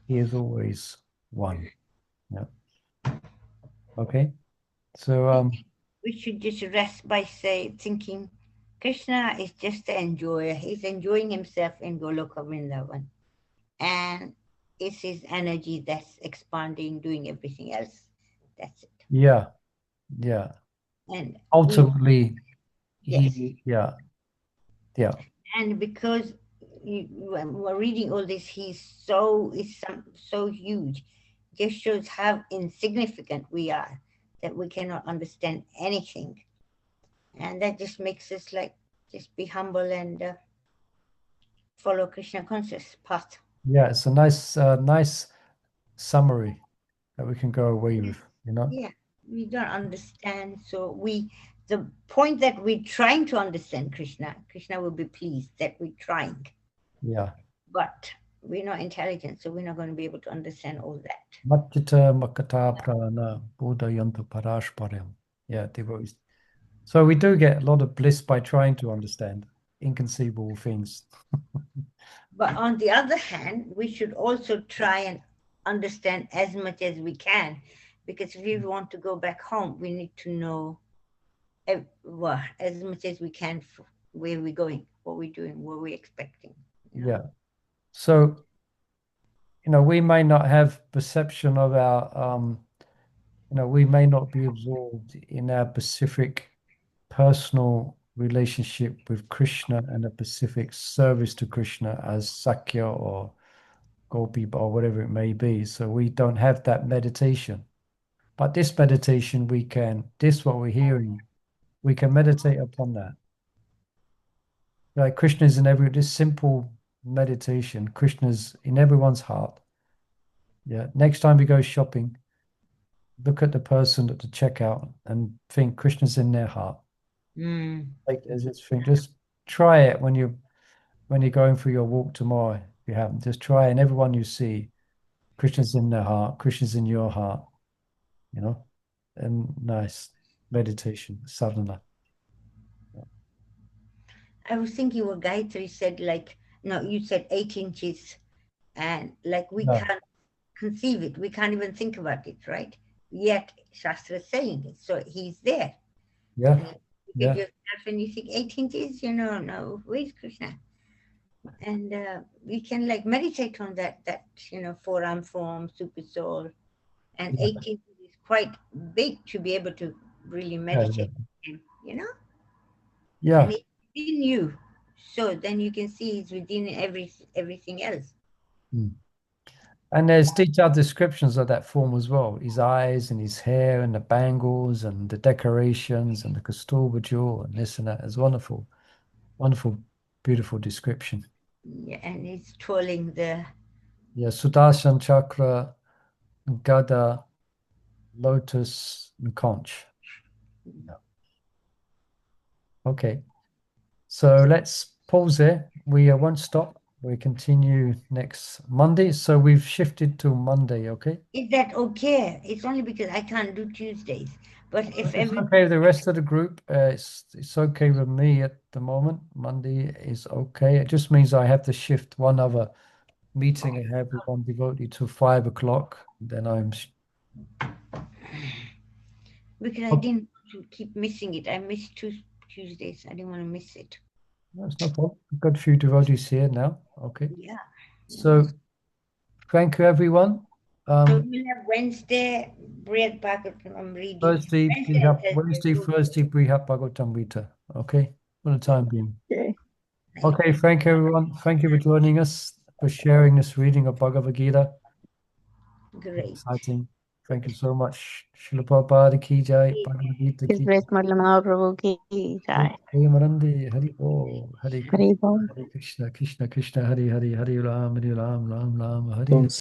He is always one. Yeah. Okay. So we should just rest by thinking Krishna is just the enjoyer. He's enjoying himself in Goloka Vrindavan. And it's his energy that's expanding, doing everything else. That's it. yeah. And Ultimately, yes. Yeah. And because when we're reading all this, he's so huge. Just shows how insignificant we are, that we cannot understand anything. And that just makes us just be humble and follow Krishna conscious path. Yeah, it's a nice summary that we can go away with, Yeah, we don't understand. So the point that we're trying to understand Krishna will be pleased that we're trying. Yeah. But we're not intelligent, so we're not going to be able to understand all that. Matita makata prana buddhayantu parashparam. Yeah, devotees. So we do get a lot of bliss by trying to understand inconceivable things. But on the other hand, we should also try and understand as much as we can, because if we want to go back home, we need to know well, as much as we can where we're going, what we're doing, what we're expecting. You know? Yeah. So, we may not have perception of our, we may not be absorbed in our specific personal relationship with Krishna and a specific service to Krishna as Sakya or Gopi or whatever it may be. So we don't have that meditation. But this meditation, what we're hearing, we can meditate upon that. Like Krishna's in this simple meditation, Krishna's in everyone's heart. Yeah. Next time we go shopping, look at the person at the checkout and think Krishna's in their heart. Like as it's thing. Just try it when you're going for your walk tomorrow. If you haven't, just try, and everyone you see, Krishna's in their heart, Krishna's in your heart, and nice meditation, sadhana. I was thinking what Gayatri said, no, you said 8 inches, and we can't conceive it. We can't even think about it, right? Yet Shastra is saying it. So he's there. Yeah. And you look at yourself and you think 8 inches, no, where's Krishna? And we can meditate on that, forearm form, super soul. And 8 inches is quite big to be able to really meditate on him, Yeah. And it's within you. So then you can see it's within everything else. And there's detailed descriptions of that form as well. His eyes and his hair and the bangles and the decorations and the kasturba jewel and this and that. It's wonderful, wonderful, beautiful description. Yeah, and he's twirling the... Yeah, Sudarshan Chakra, Gada, Lotus, and Conch. Yeah. Okay. So let's pause there. We won't stop. We continue next Monday. So we've shifted to Monday, okay? Is that okay? It's only because I can't do Tuesdays. But if it's okay with the rest of the group, it's okay with me at the moment. Monday is okay. It just means I have to shift one other meeting I have with one devotee to 5 o'clock. Then I'm... Because I didn't want to keep missing it. I missed 2 Tuesdays. I didn't want to miss it. That's no problem. We've got a few devotees here now. Okay. Yeah. So thank you, everyone. So we'll have Wednesday, Brihad Bhagavatam reading. Thursday, Brihad Bhagavatam Rita. Okay, for the time being. Okay, thank you, everyone. Thank you for joining us, for sharing this reading of Bhagavad Gita. Great. Exciting. Thank you so much. Srila Prabhupada ki jai, Bhagavad Gita His ki Grace Madhya Mahaprabhu ki jai. Hare Marande, Hari Bol, Hare Hari Bol. Krishna, Krishna Krishna, Hare Hare, Hare Ram, Ram Ram, Hare